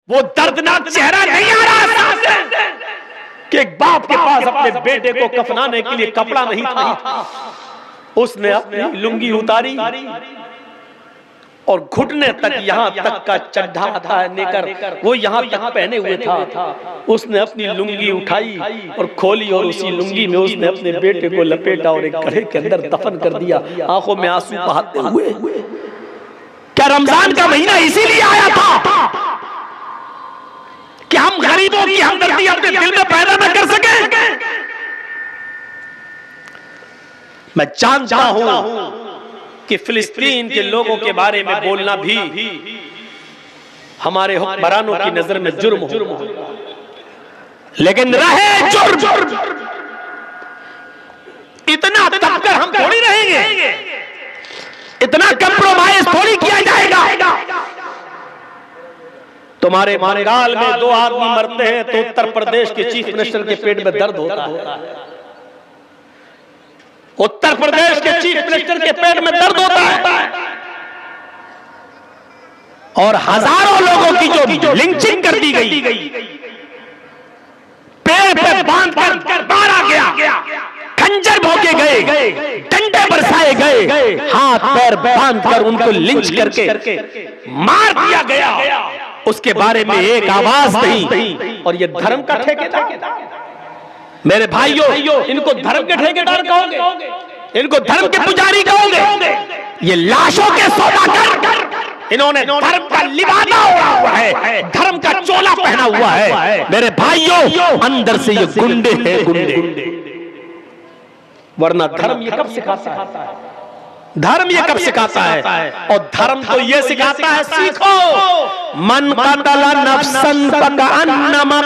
वो दर्दनाक चेहरा नहीं आ रहा सामने कि एक बाप के पास अपने बेटे को कफनाने के लिए कपड़ा नहीं था। उसने अपनी लुंगी उतारी और घुटने तक, यहां तक का चड्ढा था लेकर वो यहां तक पहने हुए था। उसने अपनी लुंगी उठाई और खोली और उसी लुंगी में उसने अपने बेटे को लपेटा और एक गड्ढे के अंदर दफन कर दिया, आंखों में आंसू बहाते हुए। क्या रमजान का महीना इसीलिए आया था कि हम गरीबों की हमदर्दी अपने दिल में पैदा न कर सके? मैं जानता हूं कि फिलिस्तीन के लोगों के बारे में बोलना भी हमारे हुक्मरानों की नजर में जुर्म हो, लेकिन रहे जुर्म, इतना दबकर हम थोड़ी रहेंगे, इतना कंप्रोमाइज थोड़ी किया जाएगा। तुम्हारे बंगाल में 2 आदमी मरते हैं तो उत्तर प्रदेश के चीफ मिनिस्टर के पेट में दर्द होता है। उत्तर प्रदेश के चीफ मिनिस्टर के पेट में दर्द होता है और हजारों लोगों की जो लिंचिंग कर दी गई, पेड़ पे बांध कर मारा गया, खंजर भोंके गए, डंडे बरसाए गए, हाथ पैर बांध कर उनको लिंच करके मार दिया गया, उसके बारे में एक आवाज नहीं। और ये धर्म का ठेकेदार? मेरे भाइयों, इनको धर्म के ठेकेदार कहोगे? इनको धर्म के पुजारी कहोगे? ये लाशों के सौदागर, इन्होंने धर्म का लिबादा ओढ़ा हुआ है, धर्म का चोला पहना हुआ है। मेरे भाइयों, अंदर से ये गुंडे हैं, गुंडे। वरना धर्म ये कब सिखाता है? धर्म ये कब सिखाता है? और धर्म तो ये सिखाता है, सीखो। मन कतल नफ्सन फकअन्नमा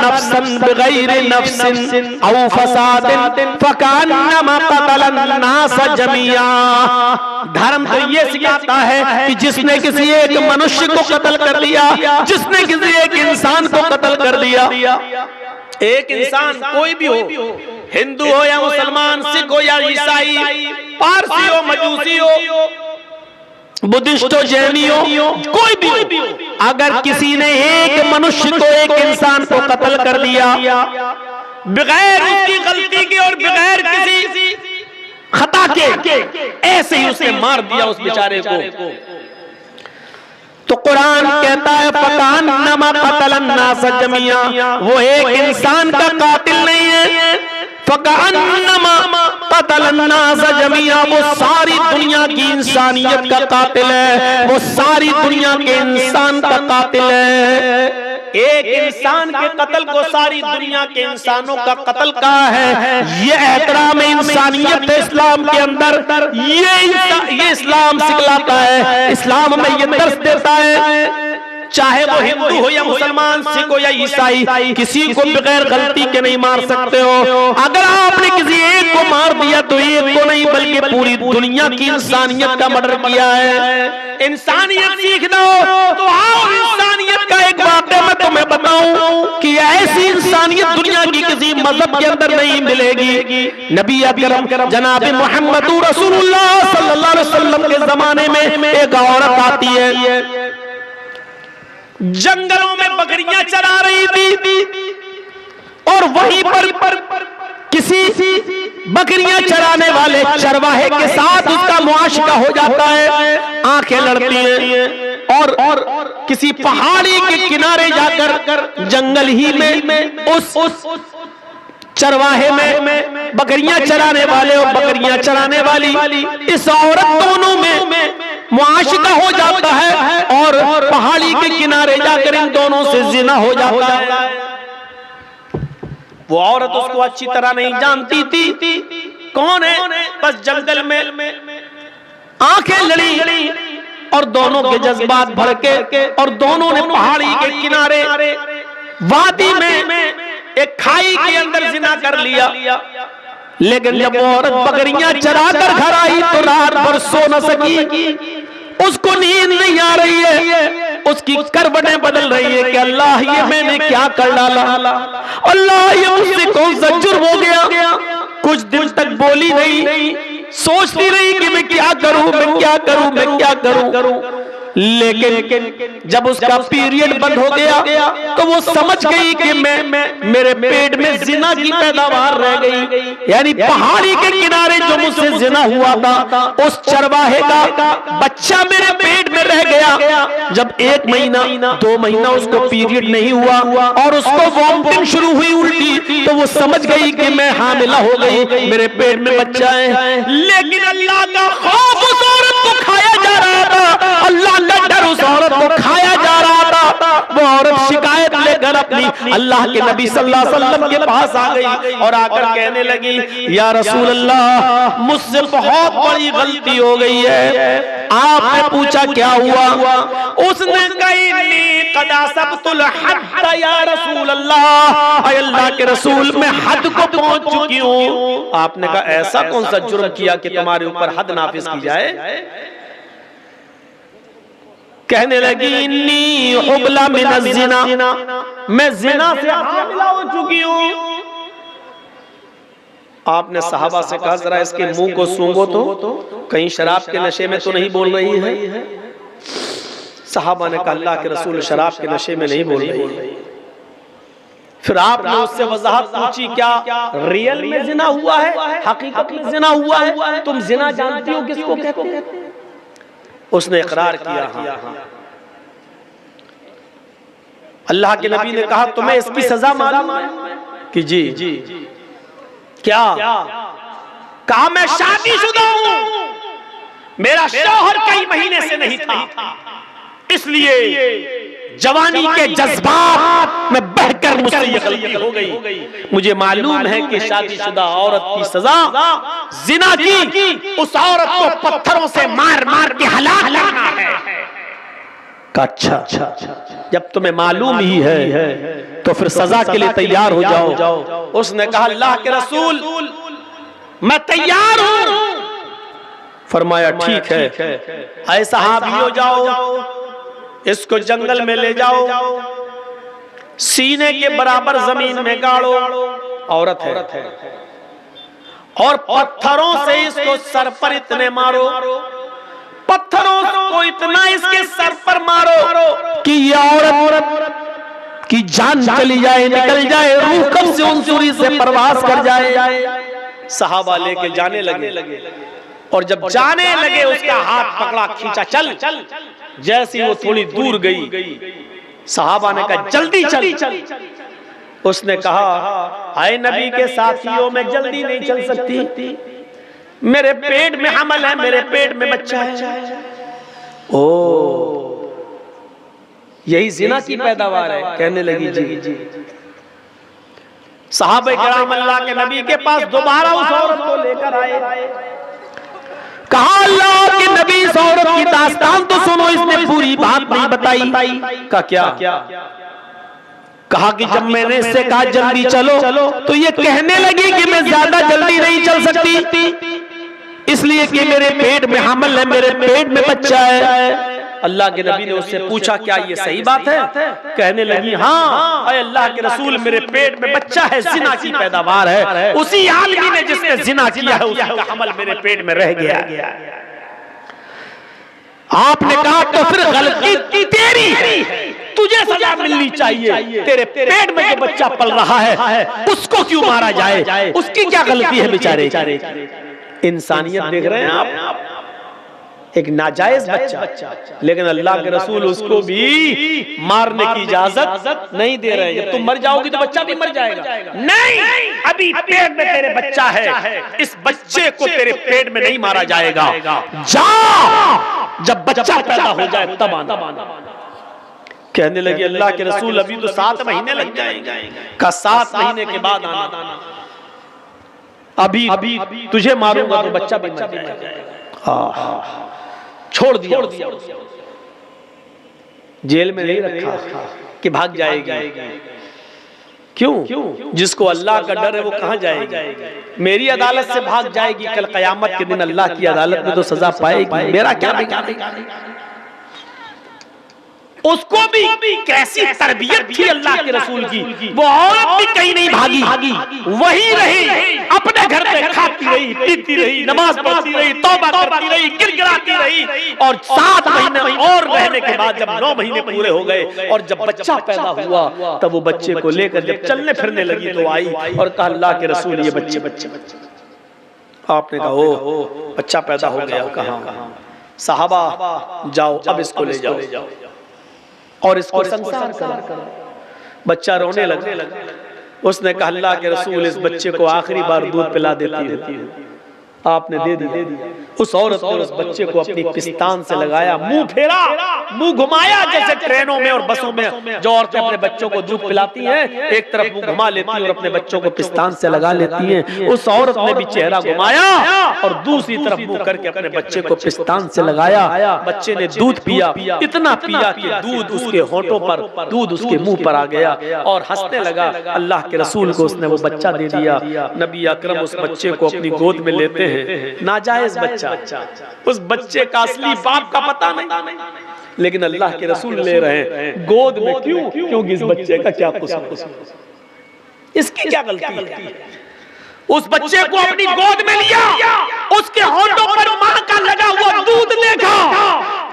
नफ्सन बिगैर नफ्सिन औ फसादिन फकअन्नमा कतल अन्नास जमीआ। धर्म तो ये सिखाता है कि जिसने किसी एक मनुष्य को कत्ल कर दिया, जिसने किसी एक इंसान को कत्ल कर दिया, एक इंसान कोई भी हो, हिंदू हो या मुसलमान, सिख हो या ईसाई, पारसी हो, मजूसी हो, बुद्धिस्ट हो, जैनी हो, कोई भी हो, अगर किसी ने एक मनुष्य को, एक इंसान को कत्ल कर दिया बगैर उसकी गलती के और बगैर किसी खता के, ऐसे ही उसने मार दिया उस बेचारे को, तो कुरान कहता है फकअन्नमा कतल अन्नास जमीआ, वो एक इंसान का कातिल नहीं है, फकअन्नमा कतल अन्नास जमीआ, वो सारी दुनिया की इंसानियत का कातिल है, वो सारी दुनिया के इंसान का कातिल है। एक इंसान के कत्ल को सारी दुनिया के इंसानों का कत्ल कहा है। ये एहतराम इंसानियत है इस्लाम के अंदर, ये इस्लाम सिखलाता है, इस्लाम में ये दर्स देता है। चाहे वो हिंदू हो या मुसलमान, सिख हो या ईसाई, किसी को बगैर गलती के नहीं मार सकते हो। अगर आपने किसी एक को मार दिया तो एक को नहीं बल्कि पूरी दुनिया की इंसानियत का मर्डर किया है। इंसानियत सीखना हो तो आओ, इंसानियत का एक वाक़या मैं तुम्हें बताऊं कि ऐसी इंसानियत दुनिया की किसी मजहब के अंदर नहीं मिलेगी। नबी अकरम जनाब मोहम्मद रसूलुल्लाह सल्लल्लाहु अलैहि वसल्लम के जमाने में एक औरत आती है, जंगलों में बकरियां चरा रही थी और वहीं पर किसी बकरियां चराने वाले चरवाहे के साथ उसका मुआशरा हो जाता है, आंखें लड़ती हैं और किसी पहाड़ी के किनारे जाकर जंगल ही में उस चरवाहे में बकरियां चराने वाले और बकरियां चराने वाली इस औरत दोनों में मुआशरा हो जाता है और पहाड़ी के किनारे जाकर इन दोनों से जिना हो जाता है। वो औरत उसको अच्छी तरह नहीं जानती थी कौन है, बस जंगल में आंखें लड़ी और दोनों के जज्बात भड़के और दोनों ने पहाड़ी के किनारे वादी में एक खाई के अंदर जिना कर लिया। लेकिन जब वो औरत बकरियां चरा कर घर आई तो रात भर सो न सकी, उसको नींद नहीं आ रही है, उसकी करवटें बदल रही है कि अल्लाह ये मैंने क्या कर डाला, अल्लाह ये मुझसे कौन सा जुर्म हो गया। कुछ दिन तक बोली नहीं, सोचती रही कि मैं क्या करूं, मैं क्या करूं, मैं क्या करूं। लेकिन जब उसका पीरियड बंद हो गया तो वो समझ गई कि मेरे पेट में जिना की पैदावार रह गई। यानी पहाड़ी के किनारे जो मुझसे जिना हुआ था उस चरवाहे का बच्चा मेरे पेट में रह गया। जब 1 महीना 2 महीना उसको पीरियड नहीं हुआ और उसको वॉमिटिंग शुरू हुई उल्टी, तो वो समझ गई कि मैं हामिला हो गई, मेरे पेट में बच्चा है। लेकिन अल्लाह का खौफ उस औरत को खाया जा रहा था, अल्लाह का डर उस औरत को खाया जा रहा था। वो औरत शिकायत लेकर अपनी अल्लाह के नबी सल्लल्लाहु अलैहि वसल्लम के पास आ गई और आकर कहने लगी, या रसूल अल्लाह, मुझसे बहुत बड़ी गलती हो गई है। आपने पूछा क्या हुआ? उसने कही कदा सबतुल हद या रसूल अल्लाह, अल्लाह के रसूल मैं हद को पहुंच चुकी हूँ। आपने कहा ऐसा कौन सा जुर्म किया कि तुम्हारे ऊपर हद नाफिज की जाए? कहने लगी इन्नी हुबला मिन ज़िना, मैं जिना से हामिला हो चुकी हूँ। आपने सहाबा से कहा जरा इसके मुंह को सूंघो तो कहीं शराब के नशे में तो नहीं बोल रही है। सहाबा ने कहा अल्लाह के रसूल शराब के नशे में नहीं बोल रही है। फिर आपने उससे वजाहत पूछी, क्या रियल में जिना हुआ है, हकीकत में जिना हुआ है? तुम जिना जानती हो किसको कहते हैं? उसने इकरार किया हाँ। अल्लाह के नबी ने कहा तुम्हें इसकी सजा मालूम है कि जी क्या? कहा मैं शादीशुदा हूं, मेरा शौहर कई महीने से नहीं था, इसलिए जवानी के जज्बात में बहकर मुझसे ये गलती हो गई। मुझे मालूम है कि शादीशुदा औरत की सजा जिना की उस औरत को पत्थरों से मार मार के हलाक करना है। अच्छा, जब तुम्हें मालूम ही है तो फिर सजा के लिए तैयार हो जाओ। उसने कहा अल्लाह के रसूल मैं तैयार हूं। फरमाया ठीक है, ऐसा हावी हो जाओ, इसको जंगल में ले जाओ, सीने के बराबर जमीन में गाड़ो, औरत है, और पत्थरों से इसको सर पर इतने मारो, पत्थरों को इतना इसके सर पर मारो कि ये औरत की जान चली जाए, निकल जाए, रूह कब से उनसूरी से परवास कर जाए। सहाबा लेके जाने लगे और जब जाने लगे उसका हाथ पकड़ा, खींचा, चल। जैसी वो थोड़ी दूर गई, सहाबा ने कहा जल्दी चल। उसने कहा आए नबी के साथियों मैं जल्दी नहीं चल सकती, मेरे पेट में हमल है, मेरे पेट में बच्चा है। ओ यही जिना की पैदावार है। कहने लगी जी। सहाबा किराम अल्लाह के नबी के पास दोबारा उस औरत को लेकर आए। कहा अल्लाह के नबी इस औरत की दास्तान तो सुनो, इसने पूरी बात नहीं बताई। का क्या? कहा कि जब मैंने इससे कहा जल्दी चलो तो ये कहने लगी कि मैं ज्यादा जल्दी नहीं चल सकती, इसलिए कि मेरे पेट में हमल है, मेरे पेट में बच्चा है। अल्लाह के नबी ने उससे पूछा क्या ये सही बात है? कहने लगी हाँ अल्लाह के रसूल मेरे पेट में बच्चा है, जिना की पैदावार है, उसी आदमी ने जिसने जिना किया है उसी का हमल मेरे पेट में रह गया। आपने कहा तो फिर गलती तेरी है, तुझे सजा मिलनी चाहिए। तेरे पेट में जो बच्चा पल रहा है उसको क्यों मारा जाए? उसकी क्या गलती है बेचारे? इंसानियत देख रहे हैं आप? एक नाजायज बच्चा, लेकिन अल्लाह के रसूल उसको भी मारने की इजाजत नहीं दे रहे। जब तुम मर जाओगी तो बच्चा भी मर जाएगा। नहीं, अभी पेट में तेरे बच्चा है, इस बच्चे को तेरे पेट में नहीं मारा जाएगा। जा, जब बच्चा पैदा हो जाए तब आना। कहने लगी अल्लाह के रसूल अभी तो 7 महीने लग जाएंगे। का 7 महीने के बाद आना। अभी तुझे मारूंगा तो बच्चा भी मर जाएगा। छोड़ दिया। जेल में नहीं रखा कि भाग जाएगी। क्यों? जिसको अल्लाह का डर है वो कहां जाएगी? मेरी अदालत से भाग जाएगी, कल कयामत के दिन अल्लाह की अदालत में तो सजा पाएगी। मेरा क्या बिगाड़ेगा? उसको भी कैसी तरबियत थी अल्लाह के रसूल की, वो औरत भी कहीं नहीं भागी, वही रही, अपने घर में खाती रही, पीती रही, नमाज पढ़ती रही, तौबा करती रही, गिड़गिड़ाती रही। और 7 महीने और रहने के बाद जब 9 महीने पूरे हो गए और जब बच्चा पैदा हुआ, तब वो बच्चे को लेकर जब चलने फिरने लगी तो आई और कहा अल्लाह के रसूल ये बच्चे बच्चे। आपने कहा ओ बच्चा पैदा हो गया। कहा साहबा जाओ अब इसको ले जाओ और इसको संस्कार करो। बच्चा रोने लगा। उसने कहा अल्लाह के रसूल इस बच्चे को आखिरी बार दूध पिला देती है। आपने दे दिया। उस औरत ने उस बच्चे को अपनी पिस्तान से लगाया, मुंह फेरा, मुंह घुमाया, जैसे ट्रेनों में और बसों में जो औरतें अपने बच्चों को दूध पिलाती हैं, एक तरफ मुंह घुमा लेती है और अपने बच्चों को पिस्तान से लगा लेती हैं। उस औरत ने भी चेहरा घुमाया और दूसरी तरफ मुंह करके अपने बच्चे को पिस्तान से लगाया। बच्चे ने दूध पिया, इतना पिया कि दूध उसके होठों पर, दूध उसके मुंह पर आ गया और हंसने लगा। अल्लाह के रसूल को उसने वो बच्चा दे दिया। नबी अकरम उस बच्चे को अपनी गोद में लेते हैं। नाजायज बच्चा, उस बच्चे का असली बाप का पता नहीं, लेकिन अल्लाह के रसूल ले रहे हैं गोद में। क्यों? क्योंकि इस बच्चे का क्या कसूर, इसकी क्या गलती है? उस बच्चे को अपनी गोद में लिया, उसके होठों पर मां का लगा हुआ दूध देखा।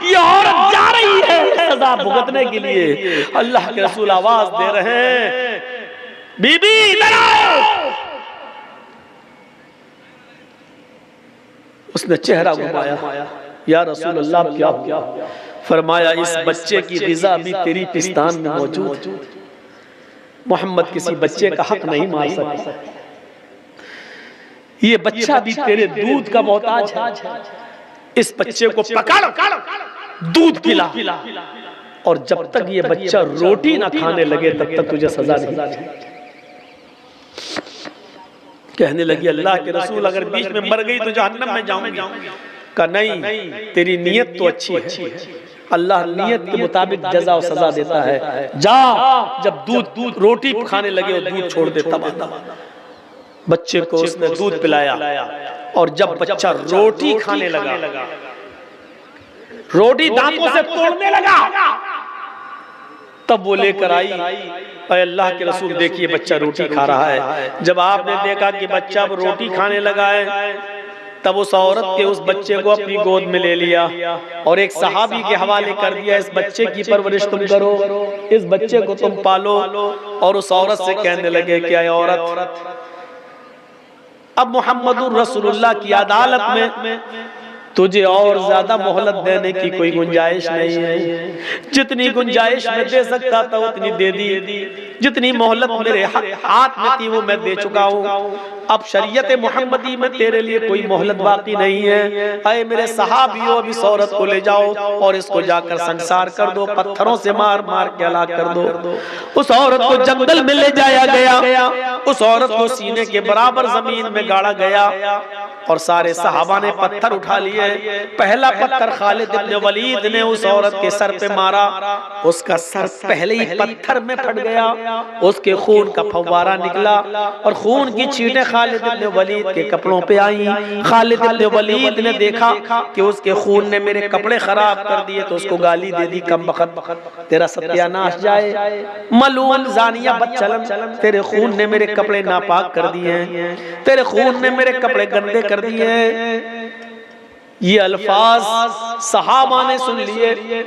ये औरत जा रही है सजा भुगतने के लिए। अल्लाह के रसूल आवाज दे रहे हैं, बीबी इधर आओ। उसने चेहरा घुमाया, या रसूल अल्लाह क्या हुआ? फरमाया इस बच्चे की ग़िज़ा भी तेरी पिस्तान में मौजूद। मोहम्मद किसी बच्चे का हक नहीं मार सकता। ये बच्चा भी तेरे दूध का मोहताज है। इस बच्चे को पकड़, दूध पिला, और जब तक ये बच्चा रोटी ना खाने लगे तब तक तुझे सजा नहीं। कहने लगी अल्लाह के रसूल अगर बीच में मर गई तो जहन्नम में जाऊंगी। कहा नहीं, तेरी नियत तो अच्छी है, अल्लाह नियत के मुताबिक जज़ा और सजा देता है। जा, जब दूध रोटी खाने लगे और दूध छोड़ दे तब बच्चे को उसने दूध पिलाया। और जब बच्चा रोटी खाने लगा, रोटी दांतों से तोड़ने लगा, तब वो लेकर आई, अल्लाह के रसूल देखिए बच्चा रोटी खा रहा है। जब आपने देखा कि बच्चा अब रोटी खाने लगा है, तब उस औरत के उस बच्चे को अपनी गोद में ले लिया और एक सहाबी के हवाले कर दिया, इस बच्चे की परवरिश तुम करो, इस बच्चे को तुम पालो। और उस औरत से कहने लगे कि ऐ औरत, अब मुहम्मदुर रसूलुल्लाह की अदालत में तुझे और ज्यादा मोहलत देने की कोई गुंजाइश नहीं है। जितनी गुंजाइश मैं दे सकता था उतनी दे दी, जितनी मोहलत मेरे हाथ में थी वो मैं दे चुका हूँ। अब शरीयत मुहम्मदी में तेरे लिए कोई मोहलत बाकी नहीं है। अरे मेरे सहाबियों, अब इस औरत को ले जाओ और इसको जाकर संसार कर दो, पत्थरों से मार मार के हलाक कर दो। उस औरत को जंगल में ले जाया गया, उस औरत को सीने के बराबर जमीन में गाड़ा गया और सारे सहाबा ने पत्थर उठा लिए। पहला पत्थर खालिद इब्न वलीद ने उस औरत के सर पे मारा, उसका सर पहले ही पत्थर में फट गया, उसके खून का फव्वारा निकला और खून की छींटें खालिद इब्न वलीद के कपड़ों पे आई। खालिद इब्न वलीद ने देखा कि उसके खून ने मेरे कपड़े खराब कर दिए तो उसको गाली दे दी, कम बखत तेरा सत्यानाश जाए, मलून जानिया बदचलन, तेरे खून ने मेरे कपड़े नापाक कर दिए हैं, तेरे खून ने मेरे कपड़े गंदे कर दिए हैं। ये अल्फाज सहाबा ने सुन लिए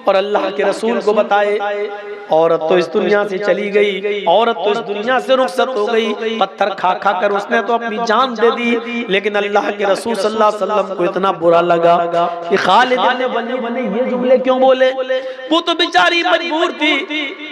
और अल्लाह के रसूल को बताए। औरत तो इस दुनिया से चली गई, औरत तो इस दुनिया से रुखसत हो गई, पत्थर खा खा कर उसने तो अपनी जान दे दी। लेकिन अल्लाह के रसूल सल्लल्लाहु अलैहि वसल्लम को इतना बुरा लगा कि खालिद इब्न वलीद ने ये जुमले क्यों बोले। वो तो बेचारी मजबूर थी,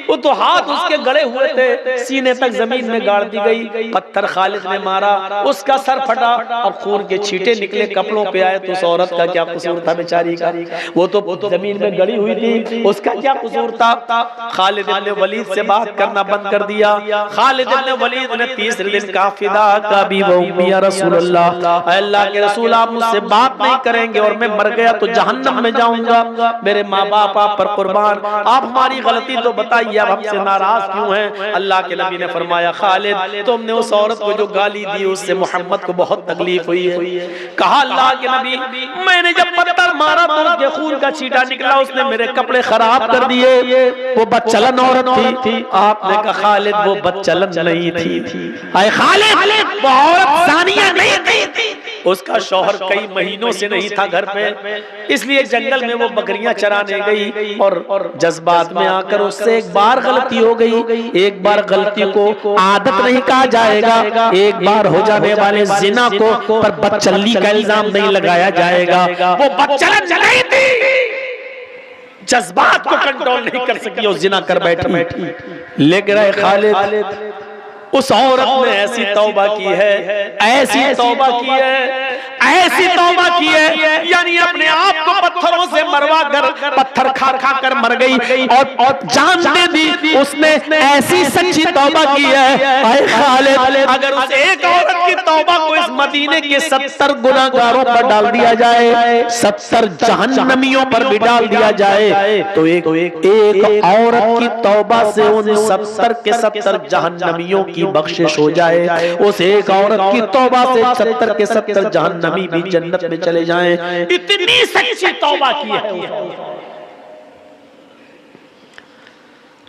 वो तो हाथ उसके गड़े हुए थे, सीने तक जमीन में गाड़ दी गई, पत्थर खालिद ने मारा, उसका सर फटा और खून के छींटे निकले, कपड़ों पे आए। तो उस औरत का क्या कसूर था बेचारी का? वो तो जमीन में गड़ी हुई थी, उसका क्या कसूर था? खालिद इब्न वलीद से बात करना बंद कर दिया। खालिद इब्न वलीद ने तीसरे दिन कहा फिदा का भी वो मिया रसूलुल्लाह, अल्लाह के रसूल आप मुझसे बात नहीं करेंगे और मैं मर गया तो जहन्नम में जाऊंगा, मेरे माँ बाप आप पर कुर्बान, आप हमारी गलती तो बताइए, आप हमसे नाराज क्यों हैं? अल्लाह के नबी ने फरमाया खालिद तुमने उस औरत को जो गाली दी उससे मोहम्मद को बहुत तकलीफ हुई है। कहा अल्लाह के नबी मैंने जब पत्थर मारा तो उसके खून का छींटा निकला, उसने मेरे कपड़े खराब कर दिए, वो बदचलन औरत थी। आपने कहा खालिद वो बदचलन नहीं थी, आए खालिद वो औरत सानिया नहीं थी, उसका शौहर कई महीनों से नहीं था घर पे, इसलिए जंगल में वो बकरियां चराने गई और जज्बात में आकर उससे एक बार गलती हो गई। एक बार गलती को आदत नहीं कहा जाएगा, एक बार हो जाने वाले जिना को पर बदचलनी का इल्जाम नहीं लगाया जाएगा। वो बदचलन नहीं थी, जज्बात को कंट्रोल नहीं कर सकी और जिना कर बैठी। लेकिन रहे खालिद, उस औरत ने ऐसी तौबा की है, ऐसी तौबा की है, ऐसी तौबा की है, यानी अपने आप को पत्थरों से मरवा कर, पत्थर खा खा कर मर गई और जान दे दी। उसने ऐसी सच्ची तौबा की है, आए खालिद अगर उस एक औरत की तौबा को इस मदीने के 70 गुनाहगारों पर डाल दिया जाए, 70 जहन्नमियों पर भी डाल दिया जाए, तो एक औरत की तौबा से उन 70 के 70 जहन्नमियों की बख्शिश हो जाए। उस एक औरत की तौबा से 70 के 70 जहन्नमी भी जन्नत में चले जाएं। इतनी सच्ची तौबा की है।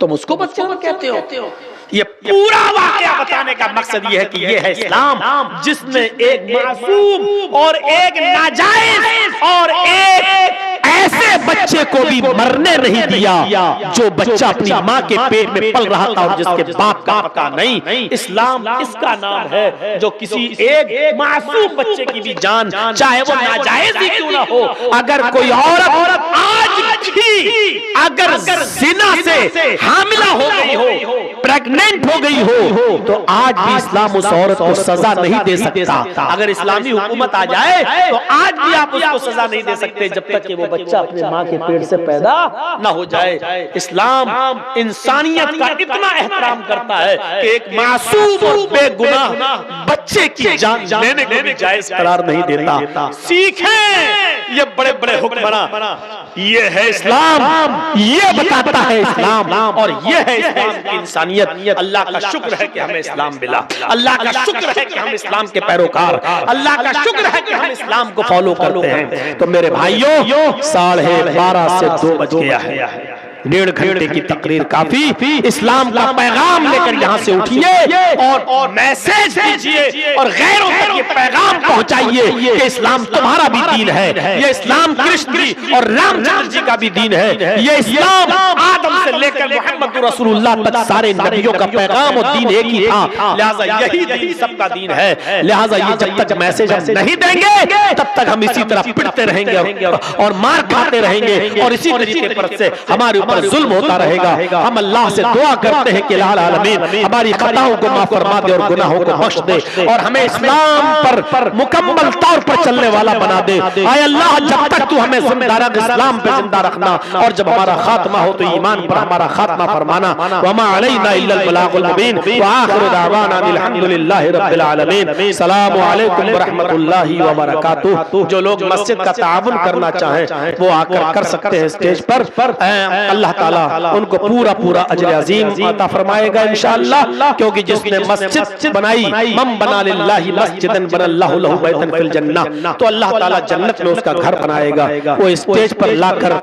तुम उसको बदचलन कहते हो? ये पूरा वाकया बताने का मकसद ये है कि ये है इस्लाम, जिसने एक मासूम और एक नाजायज और एक ऐसे बच्चे को भी मरने नहीं दिया जो बच्चा अपनी माँ के पेट में पल रहा था और जिसके बाप का पता नहीं। इस्लाम इसका नाम है जो किसी एक मासूम बच्चे की भी जान, चाहे वो नाजायज ही क्यों ना हो, अगर कोई औरत आज भी अगर जिना से हामिला हो गई हो, प्रेग्नेंट हो गई हो, तो आज भी इस्लाम उस औरत को सजा नहीं दे सकता। अगर इस्लामी हुकूमत आ जाए तो आज भी आप उसको सजा नहीं दे सकते जब तक कि वो बच्चा अपने माँ के पेट से पैदा ना हो जाए। इस्लाम इंसानियत का इतना एहतराम करता है कि एक मासूम और बेगुनाह बच्चे की जान लेने को भी जायज करार नहीं देता। सीखें ये बड़े बड़े हुक्मरान, ये है इस्लाम, ये बताता है इस्लाम, और ये है इस्लाम की इंसानियत। अल्लाह का शुक्र है कि हमें इस्लाम मिला, अल्लाह का शुक्र है कि हम इस्लाम के पैरोकार, अल्लाह का शुक्र है कि हम इस्लाम को फॉलो करते हैं। तो मेरे भाइयों 12:30 से 2 बज गया है, 1.5 घंटे की तकरीर काफी। इस्लाम का पैगाम लेकर यहाँ से उठिए और मैसेज दीजिए और गैरों तक ये पैगाम पहुंचाइए कि इस्लाम तुम्हारा भी दीन है, ये इस्लाम कृष्ण जी और रामचंद्र जी का भी दीन है, ये इस्लाम आदम से लेकर मोहम्मद रसूलुल्लाह तक सारे नबियों का पैगाम और दीन एक ही था। लिहाजा यही दीन सबका दीन है। लिहाजा ये जब तक मैसेज हम नहीं देंगे तब तक हम इसी तरह पिटते रहेंगे और मार खाते रहेंगे और इसी तरीके पर से हमारे ऊपर जुल्म होता रहेगा। हम अल्लाह से दुआ करते हैं कि लाल आलमीन हमारी खताओं को माफ फरमा दे और गुनाहों को बख्श दे और हमें इस्लाम पर मुकम्मल तौर पर चलने वाला बना दे। आए अल्लाह जब तक तू हमें जिंदा इस्लाम पे जिंदा रखना और जब हमारा खात्मा हो तो ईमान पर हमारा खात्मा फरमाना। वमा अलैना इल्लल बलागुल मुबीन व आखिरु दावाना अल्हम्दुलिल्लाहि रब्बिल आलमीन। अस्सलामु अलैकुम व रहमतुल्लाहि व बरकातुहू। जो लोग मस्जिद का ताउन करना चाहें वो आकर कर सकते हैं स्टेज पर। अल्लाह ताला उनको पूरा अजर अजीम अता फरमाएगा इंशाअल्लाह, क्योंकि जिसने मस्जिद बनाई मम बना लिल्लाहि मस्जिदन बनल्लाहु लहु बैतन फिल जन्नह, तो अल्लाह ताला जन्नत में उसका घर बनाएगा। वो स्टेज पर लाकर